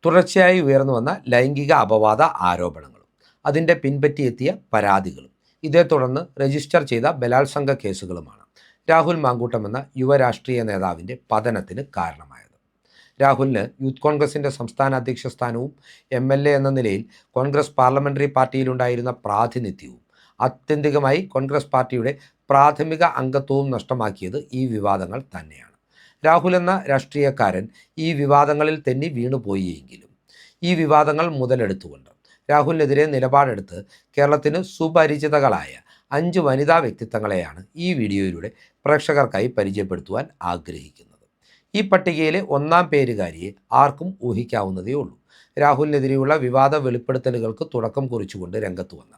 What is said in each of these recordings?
തുടർച്ചയായി ഉയർന്നു വന്ന ലൈംഗിക അപവാദ ആരോപണങ്ങളും അതിൻ്റെ പിൻപറ്റിയെത്തിയ പരാതികളും ഇതേ തുടർന്ന് രജിസ്റ്റർ ചെയ്ത ബലാത്സംഗ കേസുകളുമാണ് രാഹുൽ മാങ്കൂട്ടം എന്ന യുവ രാഷ്ട്രീയ നേതാവിൻ്റെ പതനത്തിന് കാരണമായത്. രാഹുലിന് യൂത്ത് കോൺഗ്രസിൻ്റെ സംസ്ഥാന അധ്യക്ഷ സ്ഥാനവും MLA എന്ന നിലയിൽ കോൺഗ്രസ് പാർലമെൻ്ററി പാർട്ടിയിലുണ്ടായിരുന്ന പ്രാതിനിധ്യവും ആത്യന്തികമായി കോൺഗ്രസ് പാർട്ടിയുടെ പ്രാഥമിക അംഗത്വവും നഷ്ടമാക്കിയത് ഈ വിവാദങ്ങൾ തന്നെയാണ്. രാഹുൽ എന്ന രാഷ്ട്രീയക്കാരൻ ഈ വിവാദങ്ങളിൽ തെന്നി വീണുപോയെങ്കിലും ഈ വിവാദങ്ങൾ മുതലെടുത്തുകൊണ്ട് രാഹുലിനെതിരെ നിലപാടെടുത്ത് കേരളത്തിന് സുപരിചിതകളായ 5 വനിതാ വ്യക്തിത്വങ്ങളെയാണ് ഈ വീഡിയോയിലൂടെ പ്രേക്ഷകർക്കായി പരിചയപ്പെടുത്തുവാൻ ആഗ്രഹിക്കുന്നത്. ഈ പട്ടികയിലെ 1-ാം പേരുകാരിയെ ആർക്കും ഊഹിക്കാവുന്നതേ ഉള്ളൂ. രാഹുലിനെതിരെയുള്ള വിവാദ വെളിപ്പെടുത്തലുകൾക്ക് തുടക്കം കുറിച്ചുകൊണ്ട് രംഗത്ത് വന്ന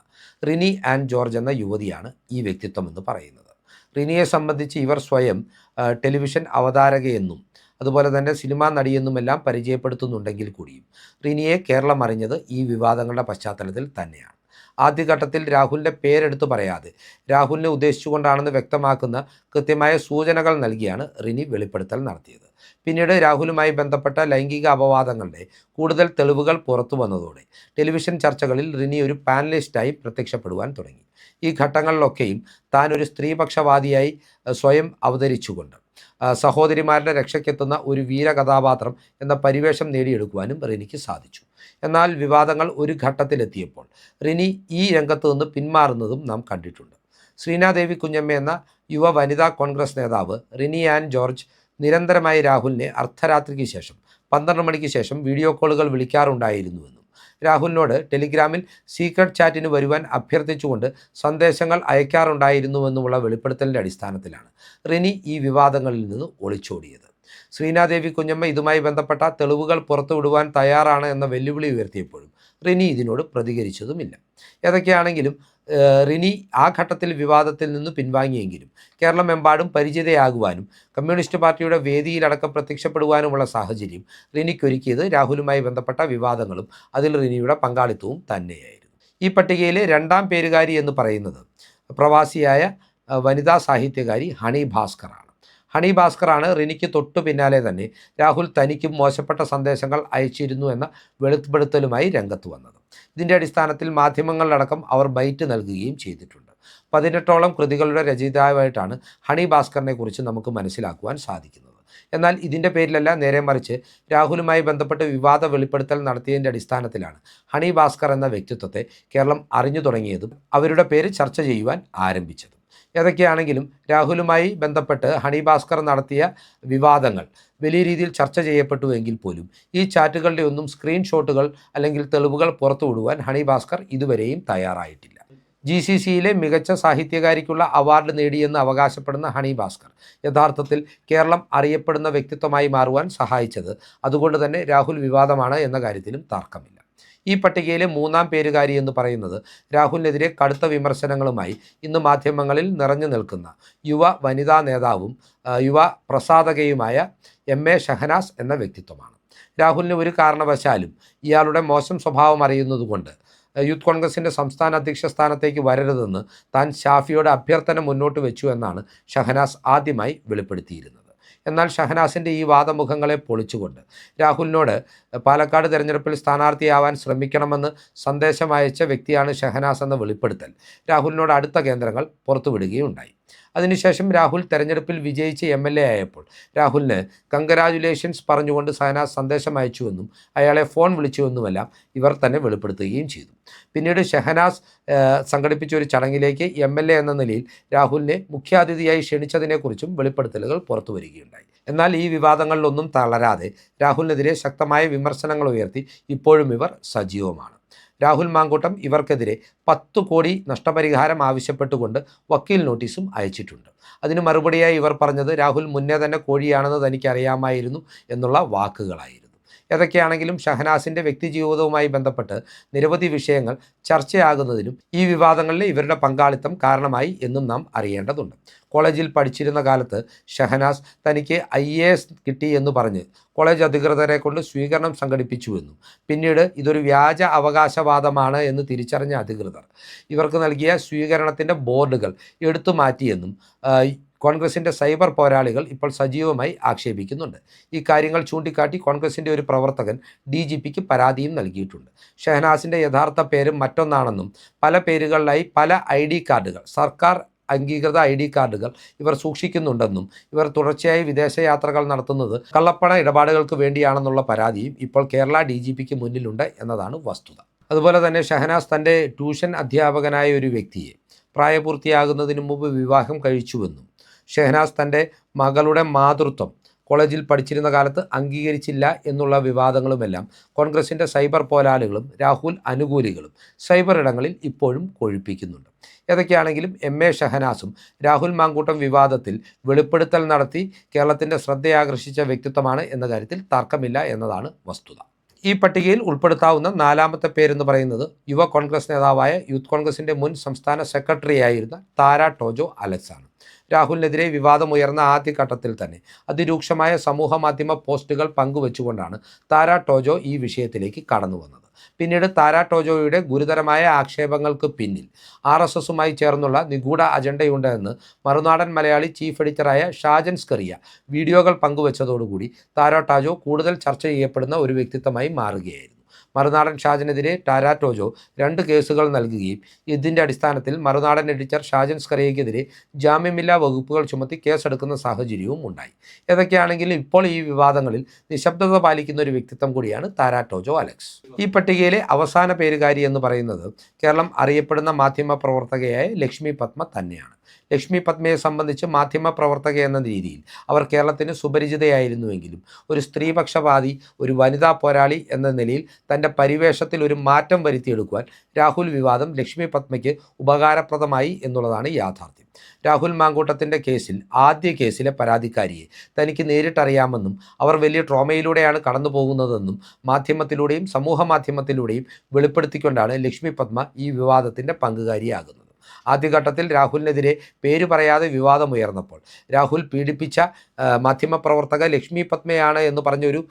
റിനി ആൻ ജോർജ് എന്ന യുവതിയാണ് ഈ വ്യക്തിത്വം എന്ന് പറയുന്നത്. റിനിയെ സംബന്ധിച്ച് ഇവർ സ്വയം ടെലിവിഷൻ അവതാരകയെന്നും അതുപോലെ തന്നെ സിനിമാ നടിയെന്നുമെല്ലാം പരിചയപ്പെടുത്തുന്നുണ്ടെങ്കിൽ കൂടിയും റിനിയെ കേരളം അറിഞ്ഞത് ഈ വിവാദങ്ങളുടെ പശ്ചാത്തലത്തിൽ തന്നെയാണ്. ആദ്യഘട്ടത്തിൽ രാഹുലിൻ്റെ പേരെടുത്ത് പറയാതെ രാഹുലിനെ ഉദ്ദേശിച്ചുകൊണ്ടാണെന്ന് വ്യക്തമാക്കുന്ന കൃത്യമായ സൂചനകൾ നൽകിയാണ് റിനി വെളിപ്പെടുത്തൽ നടത്തിയത്. പിന്നീട് രാഹുലുമായി ബന്ധപ്പെട്ട ലൈംഗിക അപവാദങ്ങളുടെ കൂടുതൽ തെളിവുകൾ പുറത്തു വന്നതോടെ ടെലിവിഷൻ ചർച്ചകളിൽ റിനി ഒരു പാനലിസ്റ്റായി പ്രത്യക്ഷപ്പെടുവാൻ തുടങ്ങി. ഈ ഘട്ടങ്ങളിലൊക്കെയും താൻ ഒരു സ്ത്രീപക്ഷവാദിയായി സ്വയം അവതരിച്ചുകൊണ്ട് സഹോദരിമാരുടെ രക്ഷയ്ക്കെത്തുന്ന ഒരു വീരകഥാപാത്രം എന്ന പരിവേഷം നേടിയെടുക്കുവാനും റിനിക്ക് സാധിച്ചു. എന്നാൽ വിവാദങ്ങൾ ഒരു ഘട്ടത്തിലെത്തിയപ്പോൾ റിനി ഈ രംഗത്ത് നിന്ന് പിന്മാറുന്നതും നാം കണ്ടിട്ടുണ്ട്. ശ്രീനാദേവി കുഞ്ഞമ്മ എന്ന യുവ വനിതാ കോൺഗ്രസ് നേതാവ് റിനി ആൻ ജോർജ് നിരന്തരമായി രാഹുലിനെ അർദ്ധരാത്രിക്ക് ശേഷം 12 മണിക്ക് ശേഷം വീഡിയോ കോളുകൾ വിളിക്കാറുണ്ടായിരുന്നുവെന്നും രാഹുലിനോട് ടെലിഗ്രാമിൽ സീക്രട്ട് ചാറ്റിന് വരുവാൻ അഭ്യർത്ഥിച്ചുകൊണ്ട് സന്ദേശങ്ങൾ അയക്കാറുണ്ടായിരുന്നുവെന്നുമുള്ള വെളിപ്പെടുത്തലിൻ്റെ അടിസ്ഥാനത്തിലാണ് റിനി ഈ വിവാദങ്ങളിൽ നിന്ന് ഒളിച്ചോടിയത്. ശ്രീനാദേവി കുഞ്ഞമ്മ ഇതുമായി ബന്ധപ്പെട്ട തെളിവുകൾ പുറത്തുവിടുവാൻ തയ്യാറാണ് എന്ന വെല്ലുവിളി ഉയർത്തിയപ്പോഴും റിനി ഇതിനോട് പ്രതികരിച്ചതുമില്ല. ഏതൊക്കെയാണെങ്കിലും റിനി ആ ഘട്ടത്തിൽ വിവാദത്തിൽ നിന്ന് പിൻവാങ്ങിയെങ്കിലും കേരളമെമ്പാടും പരിചിതയാകുവാനും കമ്മ്യൂണിസ്റ്റ് പാർട്ടിയുടെ വേദിയിലടക്കം പ്രത്യക്ഷപ്പെടുവാനുമുള്ള സാഹചര്യം റിനിക്കൊരുക്കിയത് രാഹുലുമായി ബന്ധപ്പെട്ട വിവാദങ്ങളും അതിൽ റിനിയുടെ പങ്കാളിത്തവും തന്നെയായിരുന്നു. ഈ പട്ടികയിലെ 2-ാം പേരുകാരി എന്ന് പറയുന്നത് പ്രവാസിയായ വനിതാ സാഹിത്യകാരി ഹണി ഭാസ്കറാണ്. ഹണി ഭാസ്കറാണ് റിനിക്ക് തൊട്ടു പിന്നാലെ തന്നെ രാഹുൽ തനിക്കും മോശപ്പെട്ട സന്ദേശങ്ങൾ അയച്ചിരുന്നു എന്ന വെളിപ്പെടുത്തലുമായി രംഗത്ത് വന്നത്. ഇതിൻ്റെ അടിസ്ഥാനത്തിൽ മാധ്യമങ്ങളിലടക്കം അവർ ബൈറ്റ് നൽകുകയും ചെയ്തിട്ടുണ്ട്. 18ഓളം കൃതികളുടെ രചയിതാവായിട്ടാണ് ഹണി ഭാസ്കറിനെ കുറിച്ച് നമുക്ക് മനസ്സിലാക്കുവാൻ സാധിക്കുന്നത്. എന്നാൽ ഇതിൻ്റെ പേരിലല്ല, നേരെ മറിച്ച് രാഹുലുമായി ബന്ധപ്പെട്ട് വിവാദ വെളിപ്പെടുത്തൽ നടത്തിയതിൻ്റെ അടിസ്ഥാനത്തിലാണ് ഹണി ഭാസ്കർ എന്ന വ്യക്തിത്വത്തെ കേരളം അറിഞ്ഞു തുടങ്ങിയതും അവരുടെ പേര് ചർച്ച ചെയ്യുവാൻ ആരംഭിച്ചതും. ഏതൊക്കെയാണെങ്കിലും രാഹുലുമായി ബന്ധപ്പെട്ട് ഹണി ഭാസ്കർ നടത്തിയ വിവാദങ്ങൾ വലിയ രീതിയിൽ ചർച്ച ചെയ്യപ്പെട്ടുവെങ്കിൽ പോലും ഈ ചാറ്റുകളുടെ ഒന്നും സ്ക്രീൻഷോട്ടുകൾ അല്ലെങ്കിൽ തെളിവുകൾ പുറത്തുവിടുവാൻ ഹണി ഭാസ്കർ ഇതുവരെയും തയ്യാറായിട്ടില്ല. GCCയിലെ മികച്ച സാഹിത്യകാരിക്കുള്ള അവാർഡ് നേടിയെന്ന് അവകാശപ്പെടുന്ന ഹണി ഭാസ്കർ യഥാർത്ഥത്തിൽ കേരളം അറിയപ്പെടുന്ന വ്യക്തിത്വമായി മാറുവാൻ സഹായിച്ചത് അതുകൊണ്ട് തന്നെ രാഹുൽ വിവാദമാണ് എന്ന കാര്യത്തിലും തർക്കമില്ല. ഈ പട്ടികയിലെ 3-ാം പേരുകാരി എന്ന് പറയുന്നത് രാഹുലിനെതിരെ കടുത്ത വിമർശനങ്ങളുമായി ഇന്ന് മാധ്യമങ്ങളിൽ നിറഞ്ഞു നിൽക്കുന്ന യുവ വനിതാ നേതാവും യുവ പ്രസാധകയുമായ MA ഷഹനാസ് എന്ന വ്യക്തിത്വമാണ്. രാഹുലിന് ഒരു കാരണവശാലും ഇയാളുടെ മോശം സ്വഭാവം അറിയുന്നതുകൊണ്ട് യൂത്ത് കോൺഗ്രസിൻ്റെ സംസ്ഥാന അധ്യക്ഷ സ്ഥാനത്തേക്ക് വരരുതെന്ന് താൻ ഷാഫിയോട് അഭ്യർത്ഥന മുന്നോട്ട് വെച്ചു എന്നാണ് ഷഹനാസ് ആദ്യമായി വെളിപ്പെടുത്തിയിരുന്നത്. എന്നാൽ ഷഹനാസിൻ്റെ ഈ വാദമുഖങ്ങളെ പൊളിച്ചുകൊണ്ട് രാഹുലിനോട് പാലക്കാട് തെരഞ്ഞെടുപ്പിൽ സ്ഥാനാർത്ഥിയാവാൻ ശ്രമിക്കണമെന്ന് സന്ദേശം അയച്ച വ്യക്തിയാണ് ഷഹനാസ് എന്ന വെളിപ്പെടുത്തൽ രാഹുലിനോട് അടുത്ത കേന്ദ്രങ്ങൾ പുറത്തുവിടുകയുണ്ടായി. അതിനുശേഷം രാഹുൽ തെരഞ്ഞെടുപ്പിൽ വിജയിച്ച് MLA ആയപ്പോൾ രാഹുലിന് കൺഗ്രാജുലേഷൻസ് പറഞ്ഞുകൊണ്ട് ഷഹനാസ് സന്ദേശം അയച്ചുവെന്നും അയാളെ ഫോൺ വിളിച്ചുവെന്നുമെല്ലാം ഇവർ തന്നെ വെളിപ്പെടുത്തുകയും ചെയ്തു. പിന്നീട് ഷഹനാസ് സംഘടിപ്പിച്ച ഒരു ചടങ്ങിലേക്ക് MLA എന്ന നിലയിൽ രാഹുലിനെ മുഖ്യാതിഥിയായി ക്ഷണിച്ചതിനെക്കുറിച്ചും വെളിപ്പെടുത്തലുകൾ പുറത്തു വരികയുണ്ടായി. എന്നാൽ ഈ വിവാദങ്ങളിലൊന്നും തളരാതെ രാഹുലിനെതിരെ ശക്തമായ വിമർശനങ്ങൾ ഉയർത്തി ഇപ്പോഴും ഇവർ സജീവമാണ്. രാഹുൽ മാങ്കൂട്ടം ഇവർക്കെതിരെ 10 കോടി നഷ്ടപരിഹാരം ആവശ്യപ്പെട്ടുകൊണ്ട് വക്കീൽ നോട്ടീസും അയച്ചിട്ടുണ്ട്. അതിന് മറുപടിയായി ഇവർ പറഞ്ഞത് രാഹുൽ മുന്നേ തന്നെ കോഴിയാണെന്ന് തനിക്കറിയാമായിരുന്നു എന്നുള്ള വാക്കുകളായിരുന്നു. ഏതൊക്കെയാണെങ്കിലും ഷഹനാസിൻ്റെ വ്യക്തിജീവിതവുമായി ബന്ധപ്പെട്ട് നിരവധി വിഷയങ്ങൾ ചർച്ചയാകുന്നതിനും ഈ വിവാദങ്ങളിലെ ഇവരുടെ പങ്കാളിത്തം കാരണമായി എന്നും നാം അറിയേണ്ടതുണ്ട്. കോളേജിൽ പഠിച്ചിരുന്ന കാലത്ത് ഷഹനാസ് തനിക്ക് IAS കിട്ടി എന്ന് പറഞ്ഞ് കോളേജ് അധികൃതരെ കൊണ്ട് സ്വീകരണം സംഘടിപ്പിച്ചുവെന്നും പിന്നീട് ഇതൊരു വ്യാജ അവകാശവാദമാണ് എന്ന് തിരിച്ചറിഞ്ഞ അധികൃതർ ഇവർക്ക് നൽകിയ സ്വീകരണത്തിൻ്റെ ബോർഡുകൾ എടുത്തു മാറ്റിയെന്നും കോൺഗ്രസിൻ്റെ സൈബർ പോരാളികൾ ഇപ്പോൾ സജീവമായി ആക്ഷേപിക്കുന്നുണ്ട്. ഈ കാര്യങ്ങൾ ചൂണ്ടിക്കാട്ടി കോൺഗ്രസിൻ്റെ ഒരു പ്രവർത്തകൻ DGPക്ക് പരാതിയും നൽകിയിട്ടുണ്ട്. ഷഹനാസിൻ്റെ യഥാർത്ഥ പേരും മറ്റൊന്നാണെന്നും പല പേരുകളിലായി പല ID കാർഡുകൾ, സർക്കാർ അംഗീകൃത ID കാർഡുകൾ ഇവർ സൂക്ഷിക്കുന്നുണ്ടെന്നും ഇവർ തുടർച്ചയായി വിദേശയാത്രകൾ നടത്തുന്നത് കള്ളപ്പണ ഇടപാടുകൾക്ക് വേണ്ടിയാണെന്നുള്ള പരാതിയും ഇപ്പോൾ കേരള DGPക്ക് മുന്നിലുണ്ട് എന്നതാണ് വസ്തുത. അതുപോലെ തന്നെ ഷഹനാസ് തൻ്റെ ട്യൂഷൻ അധ്യാപകനായ ഒരു വ്യക്തിയെ പ്രായപൂർത്തിയാകുന്നതിന് മുമ്പ് വിവാഹം കഴിച്ചുവെന്നും ഷഹനാസ് തൻ്റെ മകളുടെ മാതൃത്വം കോളേജിൽ പഠിച്ചിരുന്ന കാലത്ത് അംഗീകരിച്ചില്ല എന്നുള്ള വിവാദങ്ങളുമെല്ലാം കോൺഗ്രസിൻ്റെ സൈബർ പോരാളികളും രാഹുൽ അനുകൂലികളും സൈബർ ഇടങ്ങളിൽ ഇപ്പോഴും കൊഴുപ്പിക്കുന്നുണ്ട്. ഏതൊക്കെയാണെങ്കിലും MA ഷഹനാസും രാഹുൽ മാങ്കൂട്ടം വിവാദത്തിൽ വെളിപ്പെടുത്തൽ നടത്തി കേരളത്തിൻ്റെ ശ്രദ്ധയാകർഷിച്ച വ്യക്തിത്വമാണ് എന്ന കാര്യത്തിൽ തർക്കമില്ല എന്നതാണ് വസ്തുത. ഈ പട്ടികയിൽ ഉൾപ്പെടുത്താവുന്ന 4ാമത്തെ പേരെന്ന് പറയുന്നത് യുവ കോൺഗ്രസ് നേതാവായ യൂത്ത് കോൺഗ്രസിൻ്റെ മുൻ സംസ്ഥാന സെക്രട്ടറിയായിരുന്ന താര ടോജോ അലക്സ് ആണ്. രാഹുലിനെതിരെ വിവാദമുയർന്ന ആദ്യഘട്ടത്തിൽ തന്നെ അതിരൂക്ഷമായ സമൂഹ മാധ്യമ പോസ്റ്റുകൾ പങ്കുവെച്ചുകൊണ്ടാണ് താര ടോജോ ഈ വിഷയത്തിലേക്ക് കടന്നു വന്നത്. പിന്നീട് താര ടോജോയുടെ ഗുരുതരമായ ആക്ഷേപങ്ങൾക്ക് പിന്നിൽ RSSുമായി ചേർന്നുള്ള നിഗൂഢ അജണ്ടയുണ്ട് എന്ന് മറുനാടൻ മലയാളി ചീഫ് എഡിറ്ററായ ഷാജൻ സ്കറിയ വീഡിയോകൾ പങ്കുവച്ചതോടുകൂടി താര ടോജോ കൂടുതൽ ചർച്ച ചെയ്യപ്പെടുന്ന ഒരു വ്യക്തിത്വമായി മാറുകയായിരുന്നു. മറുനാടൻ ഷാജനെതിരെ താര ടോജോ 2 കേസുകൾ നൽകുകയും ഇതിൻ്റെ അടിസ്ഥാനത്തിൽ മറുനാടൻ എഡിറ്റർ ഷാജൻ സ്കറിയയ്ക്കെതിരെ ജാമ്യമില്ലാ വകുപ്പുകൾ ചുമത്തി കേസെടുക്കുന്ന സാഹചര്യവും ഉണ്ടായി. ഏതൊക്കെയാണെങ്കിലും ഇപ്പോൾ ഈ വിവാദങ്ങളിൽ നിശബ്ദത പാലിക്കുന്ന ഒരു വ്യക്തിത്വം കൂടിയാണ് താര ടോജോ അലക്സ്. ഈ പട്ടികയിലെ അവസാന പേരുകാരി എന്ന് പറയുന്നത് കേരളം അറിയപ്പെടുന്ന മാധ്യമ പ്രവർത്തകയായ ലക്ഷ്മി പത്മ തന്നെയാണ്. ലക്ഷ്മി പത്മയെ സംബന്ധിച്ച് മാധ്യമ പ്രവർത്തക എന്ന രീതിയിൽ അവർ കേരളത്തിന് സുപരിചിതയായിരുന്നുവെങ്കിലും ഒരു സ്ത്രീപക്ഷപാതി, ഒരു വനിതാ പോരാളി എന്ന നിലയിൽ തൻ്റെ പരിവേഷത്തിൽ ഒരു മാറ്റം വരുത്തിയെടുക്കുവാൻ രാഹുൽ വിവാദം ലക്ഷ്മി പത്മയ്ക്ക് ഉപകാരപ്രദമായി എന്നുള്ളതാണ് യാഥാർത്ഥ്യം. രാഹുൽ മാങ്കൂട്ടത്തിൻ്റെ ആദ്യ കേസിലെ പരാതിക്കാരിയെ തനിക്ക് നേരിട്ടറിയാമെന്നും അവർ വലിയ ട്രോമയിലൂടെയാണ് കടന്നു പോകുന്നതെന്നും മാധ്യമത്തിലൂടെയും സമൂഹ മാധ്യമത്തിലൂടെയും വെളിപ്പെടുത്തിക്കൊണ്ടാണ് ലക്ഷ്മി പത്മ ഈ വിവാദത്തിൻ്റെ പങ്കുകാരിയാകുന്നത്. ആദ്യഘട്ടത്തിൽ രാഹുലിനെതിരെ പേര് പറയാതെ വിവാദമുയർന്നപ്പോൾ രാഹുൽ പീഡിപ്പിച്ച മാധ്യമപ്രവർത്തക ലക്ഷ്മി പത്മയാണ് എന്ന് പറഞ്ഞൊരു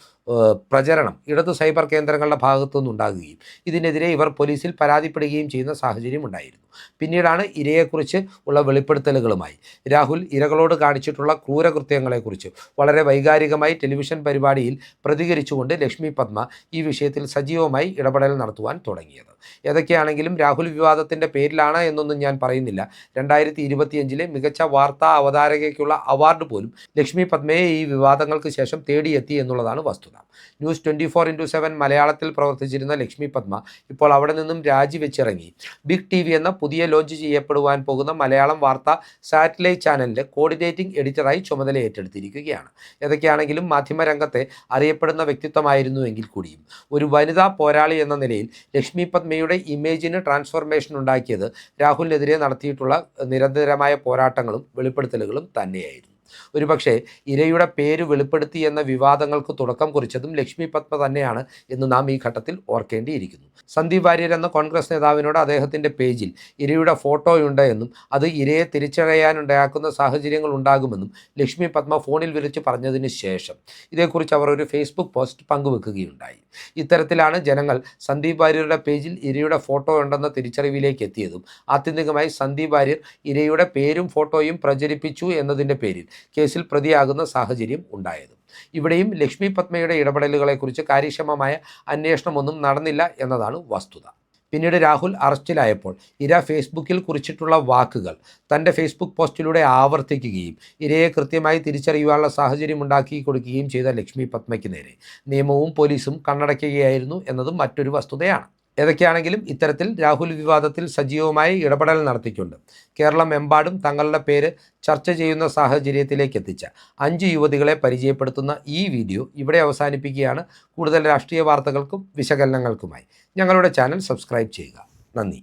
പ്രചരണം ഇടതു സൈബർ കേന്ദ്രങ്ങളുടെ ഭാഗത്തു നിന്നുണ്ടാകുകയും ഇതിനെതിരെ ഇവർ പോലീസിൽ പരാതിപ്പെടുകയും ചെയ്യുന്ന സാഹചര്യം ഉണ്ടായിരുന്നു. പിന്നീടാണ് ഇരയെക്കുറിച്ച് ഉള്ള വെളിപ്പെടുത്തലുകളുമായി രാഹുൽ ഇരകളോട് കാണിച്ചിട്ടുള്ള ക്രൂരകൃത്യങ്ങളെക്കുറിച്ച് വളരെ വൈകാരികമായി ടെലിവിഷൻ പരിപാടിയിൽ പ്രതികരിച്ചുകൊണ്ട് ലക്ഷ്മി പത്മ ഈ വിഷയത്തിൽ സജീവമായി ഇടപെടൽ നടത്തുവാൻ തുടങ്ങിയത്. ഏതൊക്കെയാണെങ്കിലും രാഹുൽ വിവാദത്തിൻ്റെ പേരിലാണ് എന്നൊന്നും ഞാൻ പറയുന്നില്ല. 2025 മികച്ച വാർത്താ അവതാരകയ്ക്കുള്ള അവാർഡ് പോലും ലക്ഷ്മി പത്മയെ ഈ വിവാദങ്ങൾക്ക് ശേഷം തേടിയെത്തി എന്നുള്ളതാണ് വസ്തുത. ന്യൂസ് 24/7 മലയാളത്തിൽ പ്രവർത്തിച്ചിരുന്ന ലക്ഷ്മി പത്മ ഇപ്പോൾ അവിടെ നിന്നും രാജിവെച്ചിറങ്ങി ബിഗ് TV എന്ന പുതിയ ലോഞ്ച് ചെയ്യപ്പെടുവാൻ പോകുന്ന മലയാളം വാർത്താ സാറ്റലൈറ്റ് ചാനലിൻ്റെ കോർഡിനേറ്റിംഗ് എഡിറ്ററായി ചുമതല ഏറ്റെടുത്തിരിക്കുകയാണ്. ഏതൊക്കെയാണെങ്കിലും മാധ്യമരംഗത്തെ അറിയപ്പെടുന്ന വ്യക്തിത്വമായിരുന്നുവെങ്കിൽ കൂടിയും ഒരു വനിതാ പോരാളി എന്ന നിലയിൽ ലക്ഷ്മി പത്മയുടെ ഇമേജിന് ട്രാൻസ്ഫോർമേഷൻ ഉണ്ടാക്കിയത് രാഹുലിനെതിരെ നടത്തിയിട്ടുള്ള നിരന്തരമായ പോരാട്ടങ്ങളും വെളിപ്പെടുത്തലുകളും തന്നെയായിരുന്നു. ഒരുപക്ഷെ ഇരയുടെ പേര് വെളിപ്പെടുത്തി എന്ന വിവാദങ്ങൾക്ക് തുടക്കം കുറിച്ചതും ലക്ഷ്മി പത്മ തന്നെയാണ് എന്ന് നാം ഈ ഘട്ടത്തിൽ ഓർക്കേണ്ടിയിരിക്കുന്നു. സന്ദീപ് വാര്യർ എന്ന കോൺഗ്രസ് നേതാവിനോട് അദ്ദേഹത്തിൻ്റെ പേജിൽ ഇരയുടെ ഫോട്ടോയുണ്ട് എന്നും അത് ഇരയെ തിരിച്ചറിയാനുണ്ടാക്കുന്ന സാഹചര്യങ്ങൾ ഉണ്ടാകുമെന്നും ലക്ഷ്മി പത്മ ഫോണിൽ വിളിച്ച് പറഞ്ഞതിന് ശേഷം ഇതേക്കുറിച്ച് അവർ ഒരു ഫേസ്ബുക്ക് പോസ്റ്റ് പങ്കുവെക്കുകയുണ്ടായി. ഇത്തരത്തിലാണ് ജനങ്ങൾ സന്ദീപ് വാര്യരുടെ പേജിൽ ഇരയുടെ ഫോട്ടോ ഉണ്ടെന്ന തിരിച്ചറിവിലേക്ക് എത്തിയതും ആത്യന്തികമായി സന്ദീപ് വാര്യർ ഇരയുടെ പേരും ഫോട്ടോയും പ്രചരിപ്പിച്ചു എന്നതിൻ്റെ പേരിൽ കേസിൽ പ്രതിയാകുന്ന സാഹചര്യം ഉണ്ടായത്. ഇവിടെയും ലക്ഷ്മി പത്മയുടെ ഇടപെടലുകളെക്കുറിച്ച് കാര്യക്ഷമമായ അന്വേഷണമൊന്നും നടന്നില്ല എന്നതാണ് വസ്തുത. പിന്നീട് രാഹുൽ അറസ്റ്റിലായപ്പോൾ ഇര ഫേസ്ബുക്കിൽ കുറിച്ചിട്ടുള്ള വാക്കുകൾ തൻ്റെ ഫേസ്ബുക്ക് പോസ്റ്റിലൂടെ ആവർത്തിക്കുകയും ഇരയെ കൃത്യമായി തിരിച്ചറിയുവാനുള്ള സാഹചര്യം ഉണ്ടാക്കി കൊടുക്കുകയും ചെയ്ത ലക്ഷ്മി പത്മയ്ക്ക് നേരെ നിയമവും പോലീസും കണ്ണടയ്ക്കുകയായിരുന്നു എന്നതും മറ്റൊരു വസ്തുതയാണ്. ഏതൊക്കെയാണെങ്കിലും ഇത്തരത്തിൽ രാഹുൽ വിവാദത്തിൽ സജീവമായി ഇടപെടൽ നടത്തിക്കൊണ്ട് കേരളമെമ്പാടും തങ്ങളുടെ പേര് ചർച്ച ചെയ്യുന്ന സാഹചര്യത്തിലേക്ക് എത്തിച്ച 5 യുവതികളെ പരിചയപ്പെടുത്തുന്ന ഈ വീഡിയോ ഇവിടെ അവസാനിപ്പിക്കുകയാണ്. കൂടുതൽ രാഷ്ട്രീയ വാർത്തകൾക്കും വിശകലനങ്ങൾക്കുമായി ഞങ്ങളുടെ ചാനൽ സബ്സ്ക്രൈബ് ചെയ്യുക. നന്ദി.